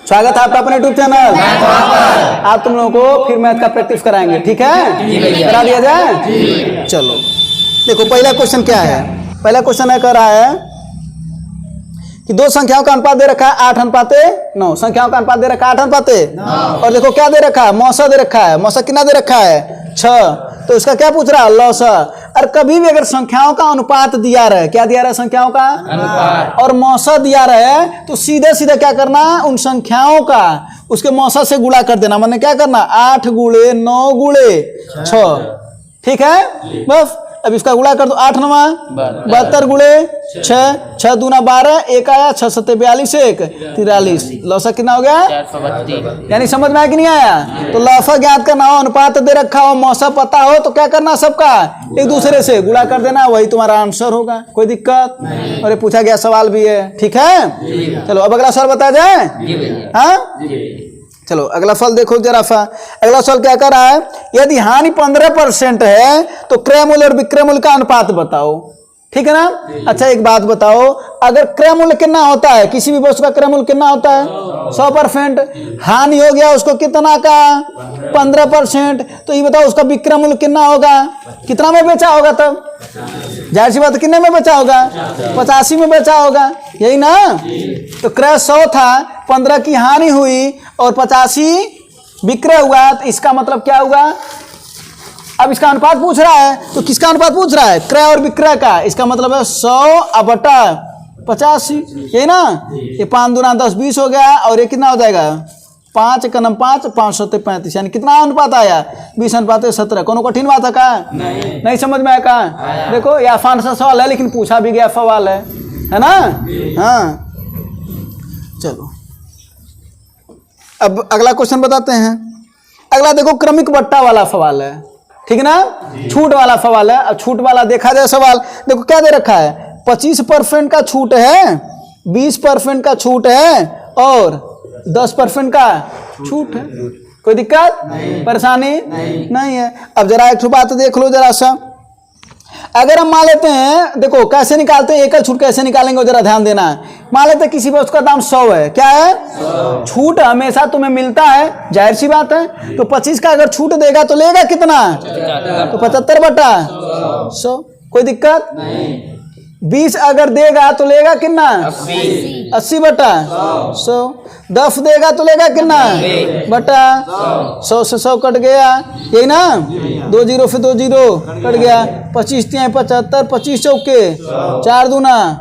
स्वागत है आपका अपने यूट्यूब चैनल। आप तुम लोगों को फिर मैथ का प्रैक्टिस कराएंगे, ठीक है? करा दिया जाए। चलो देखो पहला क्वेश्चन क्या है। पहला क्वेश्चन है, कह रहा है कि दो संख्याओं का अनुपात दे रखा है 8:9। संख्याओं का अनुपात दे रखा है 8:9 और देखो क्या दे रखा है, मौसा दे रखा है। मौसा कितना दे रखा है, 6। तो इसका क्या पूछ रहा है, लौसा। और कभी भी अगर संख्याओं का अनुपात दिया रहे, क्या दिया रहा है, संख्याओं का अनुपात, और मौसा दिया रहे तो सीधे सीधे क्या करना, उन संख्याओं का उसके मौसा से गुणा कर देना। मैंने क्या करना, 8 × 9 × 6, ठीक है। बस अब इसका गुणा कर दो, 8 × 9 72 × 6, 6 दूना 12, 1 आया, 6 7 42, 1 43। लौसा कितना हो गया, 432। यानी समझ में आया कि नहीं आया? तो लौसा ज्ञात करना हो, अनुपात दे रखा हो, मौसा पता हो, तो क्या करना, सबका एक दूसरे से गुणा कर देना, वही तुम्हारा आंसर होगा। कोई दिक्कत? और ये पूछा गया सवाल भी है, ठीक है। चलो अब अगला सवाल बताया जाए। हाँ चलो अगला सवाल देखो जरा सा। अगला सवाल क्या कर रहा है, यदि हानि 15% है तो क्रय मूल्य और विक्रय मूल्य का अनुपात बताओ, ठीक है ना। अच्छा एक बात बताओ, अगर क्रय मूल्य कितना होता है, किसी भी वस्तु का क्रय मूल्य कितना होता है, 100%। हानि हो गया उसको कितना का, 15%। तो ये बताओ उसका विक्रय मूल्य कितना होगा, कितना में बेचा होगा, तब जाहिर सी बात कितने में बेचा होगा, 85 में बेचा होगा, यही ना। तो क्रय 100 था, 15 की हानि हुई और 85 विक्रय हुआ, तो इसका मतलब क्या हुआ। अब इसका अनुपात पूछ रहा है, तो किसका अनुपात पूछ रहा है, क्रय और विक्रय का। इसका मतलब है 100/85, यही ना। ये 5 दूना 10 20 हो गया, और ये कितना हो जाएगा, 5 × 9 5, 5 7 35, यानी कितना अनुपात आया, 20:17। कोनो कठिन बात है का, नहीं समझ में आया का। देखो ये आसान सा सवाल है, लेकिन पूछा भी गया सवाल है ना। हाँ चलो अब अगला क्वेश्चन बताते हैं। अगला देखो क्रमिक बट्टा वाला सवाल है, ठीक ना, छूट वाला सवाल है। अब छूट वाला देखा जाए सवाल, देखो क्या दे रखा है, 25% का छूट है, 20% का छूट है और 10% का छूट है। कोई दिक्कत, परेशानी नहीं है। अब जरा एक बात देख लो जरा सा। अगर हम मान लेते हैं, देखो कैसे निकालते हैं, एकल छूट कैसे निकालेंगे जरा ध्यान देना। मान लेते हैं किसी वस्तु का दाम 100 है, क्या है, 100। छूट हमेशा तुम्हें मिलता है, जाहिर सी बात है। तो 25 का अगर छूट देगा तो लेगा कितना, तो 75/100। कोई दिक्कत नहीं। 20 अगर देगा तो लेगा कितना, 80/100। 10 देगा तो लेगा कितना, बटा 100 से 100 कट गया, यही ना। 2 0 से 2 0 कट गया, 25 × 75, 25 चौके 4 दूना,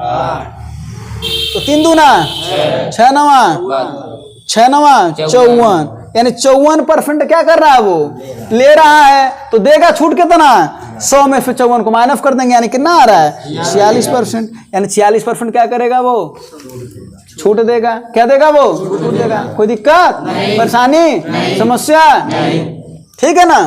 तो 3 दूना 6 9 6 9 54, यानी 54% क्या कर रहा है, वो ले रहा है। तो देगा छूट कितना, 100 में से 54 को माइनस कर देंगे, यानी कितना आ रहा है, 46%। यानी 46% क्या करेगा, वो छूट देगा। क्या देगा, वो छूट देगा। कोई दिक्कत, परेशानी, समस्या, ठीक है ना।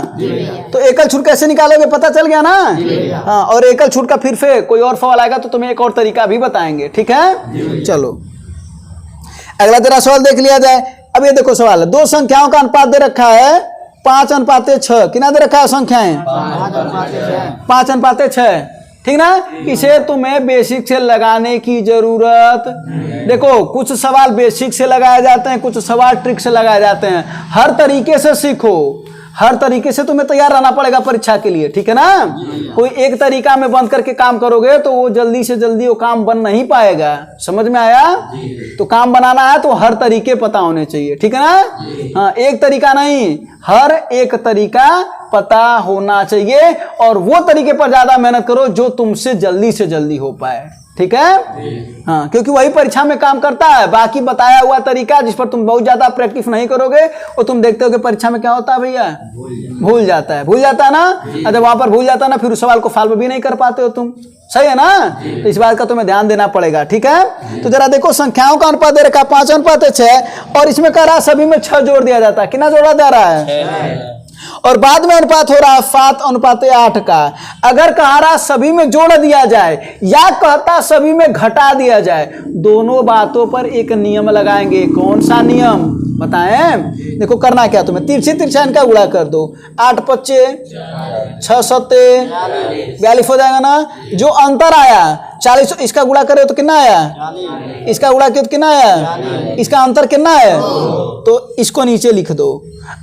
तो एकल छूट कैसे निकालोगे, पता चल गया ना। हाँ, और एकल छूट का फिर से कोई और सवाल आएगा तो तुम्हें एक और तरीका भी बताएंगे, ठीक है। चलो अगला जरा सवाल देख लिया जाए। अब ये देखो सवाल है, दो संख्याओं का अनुपात दे रखा है 5:6। कितना दे रखा है संख्याएं, 5:6, ठीक ना। इसे तुम्हें बेसिक से लगाने की जरूरत, देखो कुछ सवाल बेसिक से लगाए जाते हैं, कुछ सवाल ट्रिक से लगाए जाते हैं। हर तरीके से सीखो, हर तरीके से तुम्हें तैयार रहना पड़ेगा परीक्षा के लिए, ठीक है ना। कोई एक तरीका में बंद करके काम करोगे तो वो जल्दी से जल्दी वो काम बन नहीं पाएगा। समझ में आया। तो काम बनाना है तो हर तरीके पता होने चाहिए, ठीक है ना। हाँ, एक तरीका नहीं, हर एक तरीका पता होना चाहिए, और वो तरीके पर ज्यादा मेहनत करो जो तुमसे जल्दी से जल्दी हो पाए, ठीक है। हाँ, क्योंकि वही परीक्षा में काम करता है। बाकी बताया हुआ तरीका जिस पर तुम बहुत ज्यादा प्रैक्टिस नहीं करोगे, और तुम देखते हो कि परीक्षा में क्या होता है भैया, भूल जाता है ना। अगर वहां पर भूल जाता है ना, फिर उस सवाल को सॉल्व भी नहीं कर पाते हो तुम, सही है ना। तो इस बात का तुम्हें ध्यान देना पड़ेगा, ठीक है। तो जरा देखो संख्याओं का अनुपात दे रखा 5:6, और इसमें कह रहा है सभी में 6 जोड़ दिया जाता है। कितना जोड़ा जा रहा है, और बाद में अनुपात हो रहा है 7:8 का। अगर कह रहा सभी में जोड़ दिया जाए या कहता सभी में घटा दिया जाए, दोनों बातों पर एक नियम लगाएंगे। कौन सा नियम बताएं, देखो करना क्या तुम्हें, तिरछी तिरछा इनका गुणा कर दो, 8 पच्चे 6 सत्ते 42 हो जाएगा ना। जो अंतर आया 40, इसका गुणा करे तो कितना आया, इसका गुणा किया तो कितना आया, इसका अंतर कितना है, तो इसको नीचे लिख दो।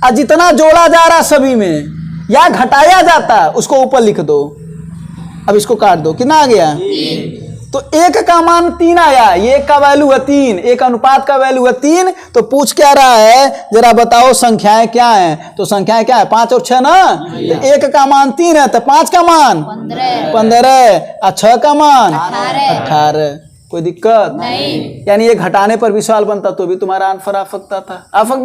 और जितना जोड़ा जा रहा सभी में या घटाया जाता उसको ऊपर लिख दो। अब इसको काट दो, कितना आ गया, तो एक का मान 3 आया, ये एक का वैल्यू है 3, एक अनुपात का वैल्यू है 3। तो पूछ क्या रहा है, जरा बताओ संख्याएं क्या हैं, तो संख्याएं क्या है 5 और 6 ना। तो एक का मान 3 है तो 5 का मान 15 और 6 का मान 18। कोई दिक्कत नहीं, यानी ये घटाने पर भी सवाल बनता तो भी तुम्हारा आंसर आ सकता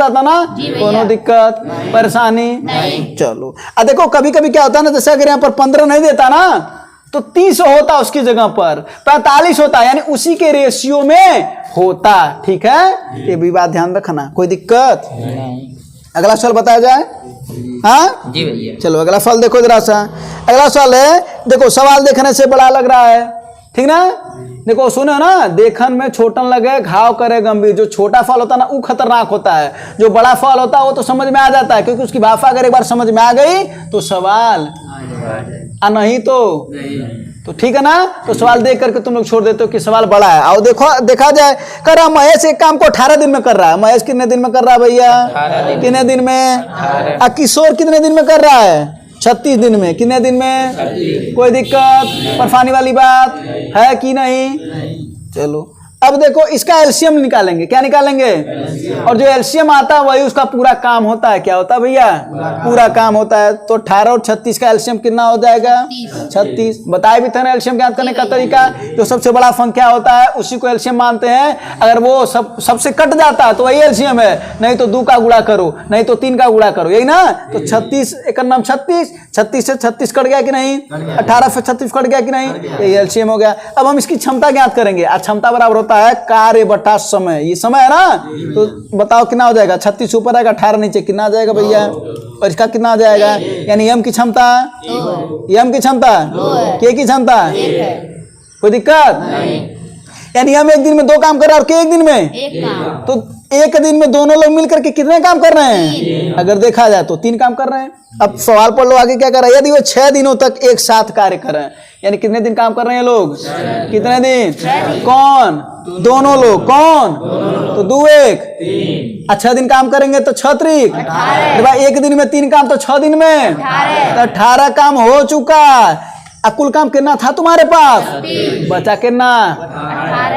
था ना, कोनो दिक्कत परेशानी नहीं। चलो अब देखो कभी कभी क्या होता है ना, जैसे अगर यहाँ पर 15 नहीं देता ना तो 30 होता, उसकी जगह पर 45 होता, यानी उसी के रेशियो में होता। ठीक है, ये भी बात ध्यान रखना, कोई दिक्कत नहीं। अगला सवाल बताया जाए। हाँ जी भैया, चलो अगला सवाल देखो जरा सा। अगला सवाल है, देखो सवाल देखने से बड़ा लग रहा है, ठीक ना। देखो सुनो ना, देखन में छोटन लगे घाव करे गंभीर। जो छोटा फल होता है ना वो खतरनाक होता है, जो बड़ा फल होता है वो तो समझ में आ जाता है, क्योंकि उसकी भाषा अगर एक बार समझ में आ गई तो सवाल नहीं तो ठीक है ना। तो सवाल देख करके तुम लोग छोड़ देते हो कि सवाल बड़ा है। आओ देखो, देखा जाए। कर रहा महेश एक काम को 18 दिन में कर रहा है। महेश कितने दिन में कर रहा है भैया, कितने दिन में। और किशोर कितने दिन में कर रहा है, 36 दिन में। कितने दिन में, कोई दिक्कत परेशानी वाली बात है कि नहीं। चलो अब देखो इसका एलसीएम निकालेंगे। क्या निकालेंगे, और जो एलसीएम आता है वही उसका पूरा काम होता है। क्या होता है भैया, पूरा काम होता है। तो 18 और 36 का एलसीएम कितना हो जाएगा, 36। बताए भी थे ना एलसीएम ज्ञात करने का तरीका। जो सबसे बड़ा संख्या होता है उसी को एलसीएम मानते हैं। अगर वो सबसे कट जाता है तो वही एलसीएम है, नहीं तो 2 का गुणा करो, नहीं तो 3 का गुणा करो, यही ना। तो 36 एक नाम 36, 36 से 36 कट गया कि नहीं, 18 से 36 कट गया कि नहीं, ये एलसीएम हो गया। अब हम इसकी क्षमता ज्ञात करेंगे। क्षमता बराबर होता है कार्य बटा समय। ये समय है ना, तो बताओ कितना हो जाएगा। 36 ऊपर आएगा, 18 नीचे, कितना आ जाएगा भैया, और इसका कितना आ जाएगा। यानी एम की क्षमता, एम की क्षमता, के की क्षमता, कोई दिक्कत। यानी हम एक दिन में 2 काम कर रहे हैं और के एक दिन में, तो एक दिन में दोनों लोग मिलकर के कितने काम कर रहे हैं, अगर देखा जाए तो 3 काम कर रहे हैं। अब सवाल पढ़ लो आगे क्या कर रहा है। यदि वो 6 दिनों तक एक साथ कार्य कर रहे हैं, यानी कितने दिन काम कर रहे हैं लोग, कितने दिन, कौन, दोनों लोग, कौन, तो 2 1 6 दिन काम करेंगे तो 6 त्रिक, एक दिन में 3 काम तो 6 दिन में 18 काम हो चुका। कुल काम कितना था तुम्हारे पास, बचा कितना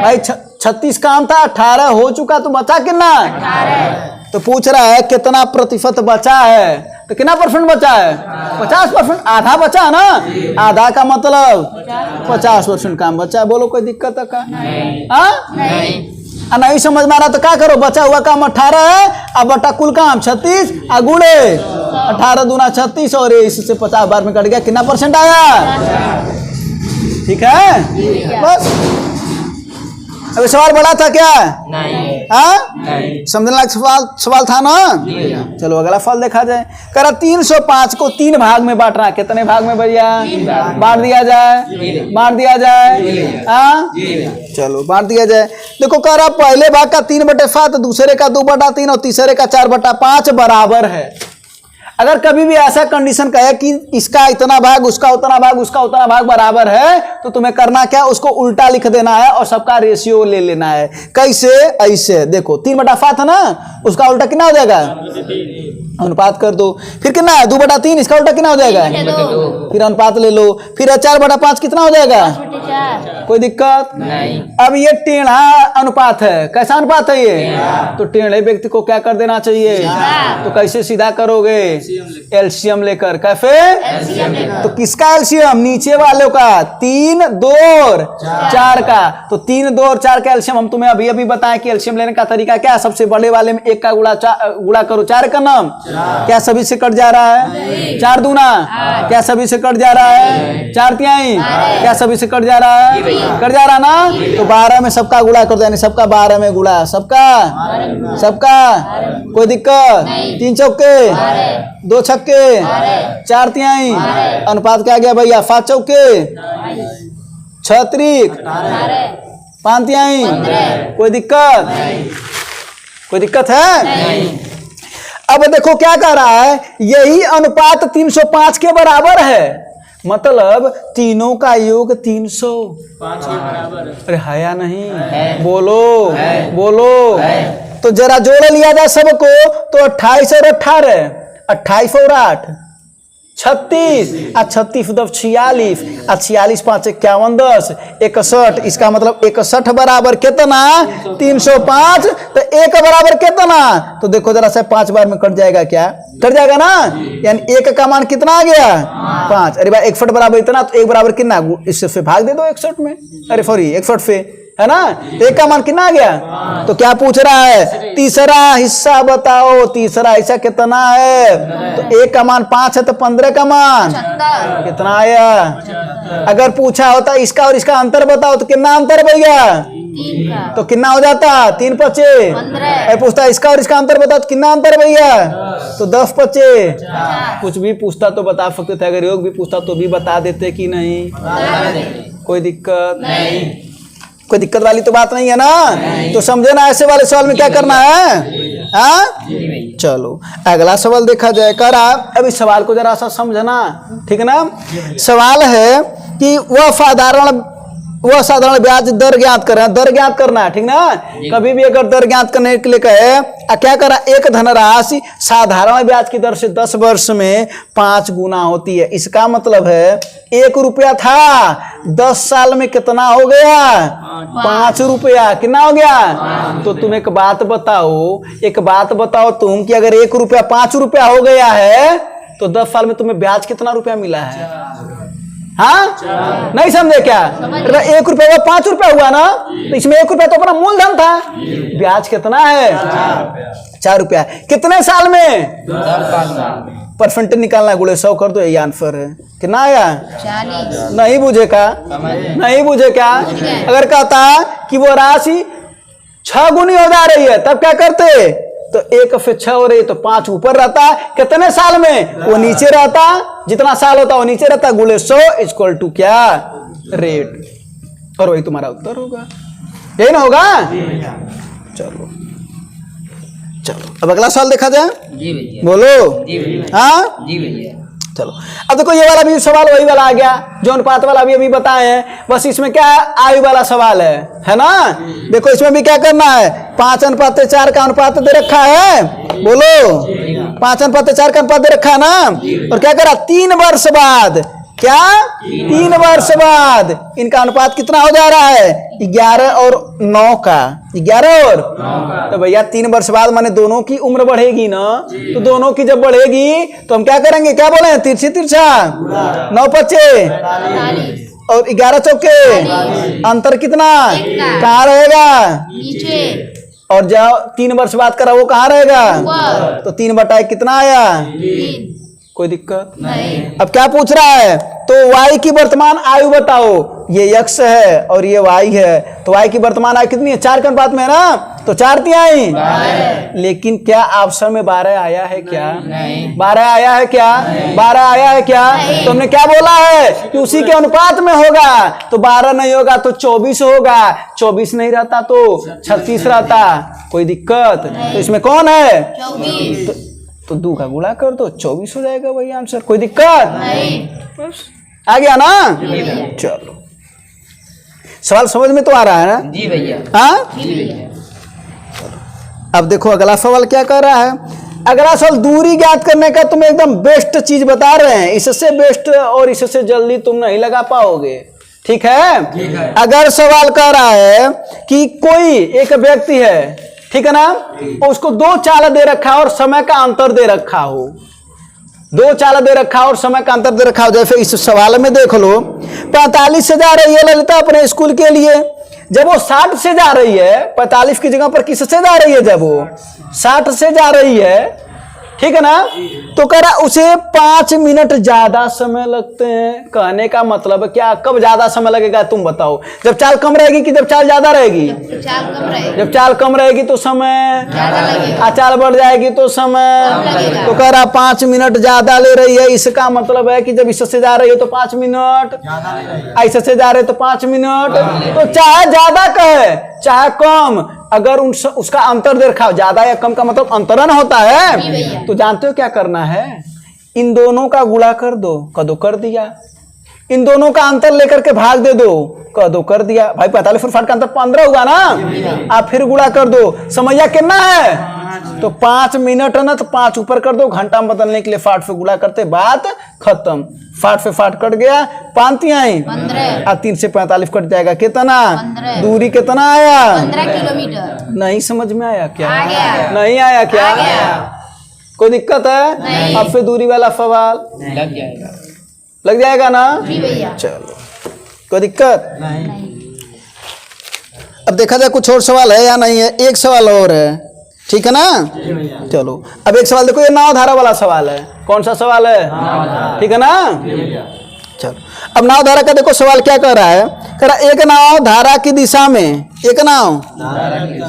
भाई, 36 काम था, 18 हो चुका तो बचा कितना। तो पूछ रहा है कितना प्रतिशत बचा है, तो कितना परसेंट बचा है, 50%। आधा बचा है ना, आधा का मतलब 50% काम बचा है। बोलो कोई दिक्कत है का, नहीं समझ में आ रहा तो क्या करो, बचा हुआ काम 18 है, अब बटा कुल काम 36, गुणे 18 दूना 36, और इससे 50 बार में कट गया, कितना परसेंट आया। ठीक है, बस। अभी सवाल बड़ा था क्या, नहीं, समझने लायक सवाल था ना। चलो अगला फल देखा जाए। करा 305 को 3 भाग में बांट रहा। कितने भाग में भैया, बांट दिया जाए, बांट दिया जाए। चलो बांट दिया जाए। देखो कह रहा पहले भाग का 3/7, दूसरे का 2/3 और तीसरे का 4/5 बराबर है। अगर कभी भी ऐसा कंडीशन कहे कि इसका इतना भाग, उसका उतना भाग, उसका उतना भाग बराबर है, तो तुम्हें करना क्या, उसको उल्टा लिख देना है और सबका रेशियो ले लेना है। कैसे, ऐसे देखो 3/7 है ना, उसका उल्टा कितना हो जाएगा, अनुपात कर दो। फिर कितना है 2/3, इसका उल्टा कितना हो जाएगा, फिर अनुपात ले लो। फिर 4/5 कितना हो जाएगा, कोई दिक्कत नहीं। अब ये टेढ़ा अनुपात है। कैसा अनुपात है ये, तो टेढ़े व्यक्ति को क्या कर देना चाहिए, तो कैसे सीधा करोगे, एलसीएम लेकर। कैसे, तो किसका एलसीएम, नीचे वालों का, 3 2 और 4 का। तो 3 2 और 4 का एलसीएम हम तुम्हें अभी बताएं कि एलसीएम लेने का तरीका क्या है। सबसे बड़े वाले में 1 का गुणा करो, 4 का नाम, क्या सभी से कट जा रहा है, 4 दूना, क्या सभी से कट जा रहा है, 4 तिहाई, क्या सभी से कट जा रहा है, कट जा रहा ना। तो 12 में सबका गुणा कर दो, यानी सबका 12 में गुणा, सबका सबका, कोई दिक्कत। 3 चौके 2 छक्के 4 तिहाई, अनुपात क्या गया भैया, 5 चौके 6 त्रिक 5 तिहाई, कोई दिक्कत, कोई दिक्कत है। अब देखो क्या कह रहा है, यही अनुपात 305 के बराबर है, मतलब तीनों का योग 305 के बराबर। अरे है या नहीं है। बोलो है। बोलो है। तो जरा जोड़ लिया जाए सबको, तो 28 और 18, 28 और 8 36, 36 दब 46, 46 5 51 10 61, इसका मतलब 61 बराबर कितना 305, तो एक बराबर कितना, तो देखो जरा से 5 बार में कट जाएगा, क्या कट जाएगा ना, यानी एक का मान कितना आ गया 5। अरे भाई 61 बराबर इतना, तो एक बराबर कितना, इससे भाग दे दो 61 में, अरे सॉरी 61 से, है ना, एक का मान कितना आ गया। तो क्या पूछ रहा है, तीसरा हिस्सा बताओ, तीसरा हिस्सा कितना है, तो एक का मान 5 है, तो 15 का मान कितना आया। अगर पूछा होता इसका और इसका अंतर बताओ, तो कितना अंतर भैया, तो कितना हो जाता 3 5 15। पूछता इसका और इसका अंतर बताओ, तो कितना अंतर भैया, तो 10 5। कुछ भी पूछता तो बता सकते थे, अगर योग भी पूछता तो भी बता देते कि नहीं, कोई दिक्कत नहीं, कोई दिक्कत वाली तो बात नहीं है ना। तो समझे ना, ऐसे वाले सवाल में क्या करना है, हाँ चलो अगला सवाल देखा जाए। करा अब इस सवाल को जरा सा समझना, ठीक है ना। सवाल है कि वह साधारण ब्याज दर ज्ञात करें, दर ज्ञात करना है, ठीक ना। कभी भी अगर दर ज्ञात करने के लिए कहे, क्या करा, एक धनराशि साधारण ब्याज की दर से 10 वर्ष में 5 गुना होती है। इसका मतलब है 1 रुपया था, 10 साल में कितना हो गया 5 रुपया, कितना हो गया। तो तुम एक बात बताओ तुम कि अगर 1 रुपया 5 रुपया हो गया है, तो 10 साल में तुम्हें ब्याज कितना रुपया मिला है, हाँ नहीं समझे क्या। 1 रुपया का 5 रुपया हुआ ना, तो इसमें 1 रुपया तो अपना मूलधन था, ब्याज कितना है 4 रुपया। कितने साल में, 10 साल। परसेंटेज निकालना है, गुड़े 100 कर दो, यही आंसर है। कितना आया 40। नहीं बुझे क्या, अगर कहता कि वो राशि 6 गुनी हो जा रही है, तब क्या करते, तो 1 से 6 हो रही है, तो 5 ऊपर रहता, कितने साल में वो नीचे रहता, जितना साल होता वो नीचे रहता, गुणे 100 इक्वल टू क्या रेट, और वही तुम्हारा उत्तर होगा, यही ना होगा। चलो अब अगला सवाल देखा जाए। जी भैया बोलो। हाँ जी भैया। चलो अब देखो, ये वाला भी सवाल वही वाला आ गया जो अनुपात वाला अभी बताए हैं, बस इसमें क्या आयु वाला सवाल है ना। देखो इसमें भी क्या करना है, 5:4 का अनुपात दे रखा है, बोलो 5:4 का अनुपात दे रखा है ना। और क्या करा, 3 वर्ष बाद, क्या 3 वर्ष बाद इनका अनुपात कितना हो जा रहा है 11 और 9 का, 11 और 9। तो भैया 3 वर्ष बाद माने दोनों की उम्र बढ़ेगी ना, तो दोनों की जब बढ़ेगी तो हम क्या करेंगे, क्या बोले, तिरछा 9 5 और 11 चौके, अंतर कितना कहाँ रहेगा नीचे, और जब 3 वर्ष बाद करा वो कहाँ रहेगा, तो 3/1 कितना आया 3। कोई दिक्कत नहीं। अब क्या पूछ रहा है, तो y की वर्तमान आयु बताओ, ये x है और ये y है, तो y की वर्तमान आयु कितनी है, 4 के अनुपात में है ना, तो 4 तिहाई। लेकिन क्या ऑप्शन में 12 आया है क्या, नहीं। 12 आया है क्या, 12 आया है क्या, तो हमने क्या बोला है कि उसी के अनुपात में होगा, तो 12 नहीं होगा तो 24 होगा, 24 नहीं रहता तो 36 रहता, कोई दिक्कत। तो इसमें कौन है 24, तो 2 का गुणा कर दो, 24 हो जाएगा वही आंसर, कोई दिक्कत नहीं। बस आ गया ना। चलो सवाल समझ में तो आ रहा है ना। जी भैया। हाँ अब देखो अगला सवाल क्या कर रहा है, अगला सवाल दूरी ज्ञात करने का तुम्हें एकदम बेस्ट चीज बता रहे हैं, इससे बेस्ट और इससे जल्दी तुम नहीं लगा पाओगे, ठीक है। अगर सवाल कर रहा है कि कोई एक व्यक्ति है, ठीक है ना, उसको 2 चाल दे रखा है और समय का अंतर दे रखा हो, 2 चाल दे रखा और समय का अंतर दे रखा हो। जैसे इस सवाल में देख लो, 45 से जा रही है ललिता अपने स्कूल के लिए, जब वो 60 से जा रही है, 45 की जगह पर किससे जा रही है, जब वो 60 से जा रही है, ठीक है ना, तो करा उसे 5 मिनट ज्यादा समय लगते हैं। कहने का मतलब क्या, कब ज्यादा समय लगेगा तुम बताओ, जब चाल कम रहेगी कि जब चाल ज्यादा रहेगी, जब चाल कम रहेगी तो समय ज्यादा लगेगा, चाल बढ़ जाएगी तो समय, तो कह रहा 5 मिनट ज्यादा ले रही है। इसका मतलब है कि जब इससे जा रही है तो 5 मिनट, ऐसे से जा रहे तो 5 मिनट, तो चाहे ज्यादा कहे चाहे कम, अगर उसका अंतर देखा ज्यादा या कम का मतलब अंतरण होता है, तो जानते हो क्या करना है, इन दोनों का गुणा कर दो, कर दिया। इन दोनों का अंतर लेकर के भाग दे दो, कर दिया। भाई 45 और 60 का अंतर 15 हुआ ना, आप फिर गुणा कर दो। समझिए कितना है, तो 5 मिनट है ना, तो 5 ऊपर कर दो, घंटा में बदलने के लिए 60 से गुणा करते, बात खत्म। 60 से 60 कट गया, 5 आई 3 से 45 कट जाएगा, कितना दूरी कितना आया, 15 किलोमीटर। नहीं समझ में आया क्या, आया। नहीं आया क्या, कोई दिक्कत है? अब से दूरी वाला सवाल लग जाएगा ना, चलो कोई दिक्कत नहीं। अब देखा जाए कुछ और सवाल है या नहीं है, एक सवाल और है, ठीक है ना। चलो अब एक सवाल देखो, ये नाव धारा वाला सवाल है। कौन सा सवाल है, ठीक है ना। चलो अब नाव धारा का देखो सवाल क्या कर रहा है, कह रहा एक नाव धारा की दिशा में, एक नाव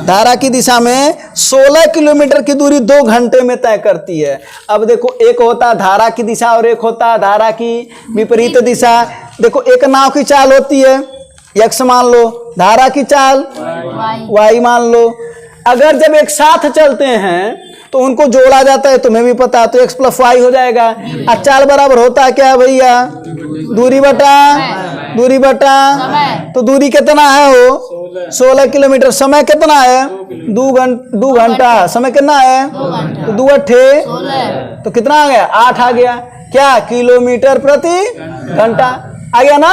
धारा की दिशा में 16 किलोमीटर की दूरी 2 घंटे में तय करती है। अब देखो एक होता है धारा की दिशा और एक होता है धारा की विपरीत दिशा। देखो एक नाव की चाल होती है x मान लो, धारा की चाल y मान लो। अगर जब एक साथ चलते हैं तो उनको जोड़ा जाता है, तुम्हें भी पता है, तो x + y हो जाएगा। और चाल बराबर होता है क्या भैया, दूरी बटा तो दूरी कितना है वो 16 किलोमीटर। समय कितना है 2 घंटा। समय कितना है तो 2 अट्ठे तो कितना आ गया 8 आ गया, क्या किलोमीटर प्रति घंटा आ गया ना।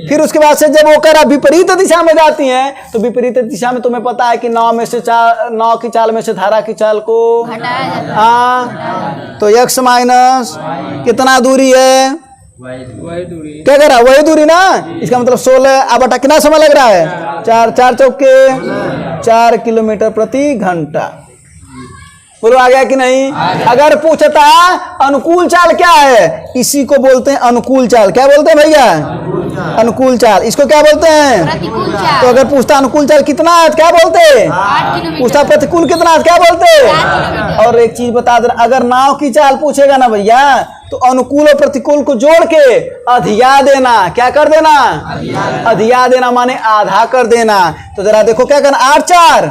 फिर उसके बाद से जब वो करा विपरीत दिशा में जाती हैं, तो विपरीत दिशा में तुम्हें पता है कि नाव की चाल में से धारा की चाल को हाँ, तो x माइनस कितना दूरी है, क्या कह रहा है वही दूरी ना। इसका मतलब 16 अब बटा कितना समय लग रहा है 4 चौके 4 किलोमीटर प्रति घंटा। बोलो आ गया कि नहीं। अगर पूछता अनुकूल चाल क्या है, इसी को बोलते हैं अनुकूल चाल। क्या बोलते हैं भैया, अनुकूल चाल। इसको क्या बोलते हैं, प्रतिकूल चाल। तो अगर पूछता अनुकूल चाल कितना है क्या बोलते, 8 किलोमीटर। पूछता प्रतिकूल कितना है क्या बोलते। और एक चीज बता देना, अगर नाव की चाल पूछेगा ना भैया, तो अनुकूल और प्रतिकूल को जोड़ के अधिया देना। क्या कर देना, अधिया देना माने आधा कर देना। तो जरा देखो क्या करना, 8 4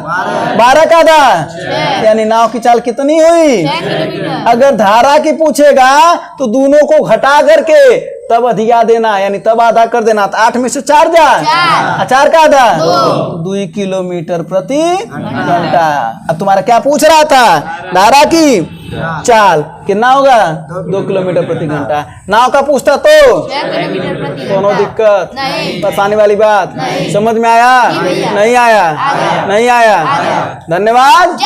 12 का आधा, यानी नाव की चाल कितनी हुई। अगर धारा की पूछेगा तो दोनों को घटा करके तब अधिया देना, यानी तब आधा कर देना। तो 8 में से 4 जा 4 का आधा 2 किलोमीटर प्रति घंटा। अब तुम्हारा क्या पूछ रहा था, धारा की चाल कितना होगा 2 किलोमीटर प्रति घंटा। नाव का पूछता तो 6 किलोमीटर प्रति घंटा। कोनो दिक्कत नहीं। परेशानी वाली बात नहीं। समझ में आया, नहीं आया, नहीं आया। धन्यवाद।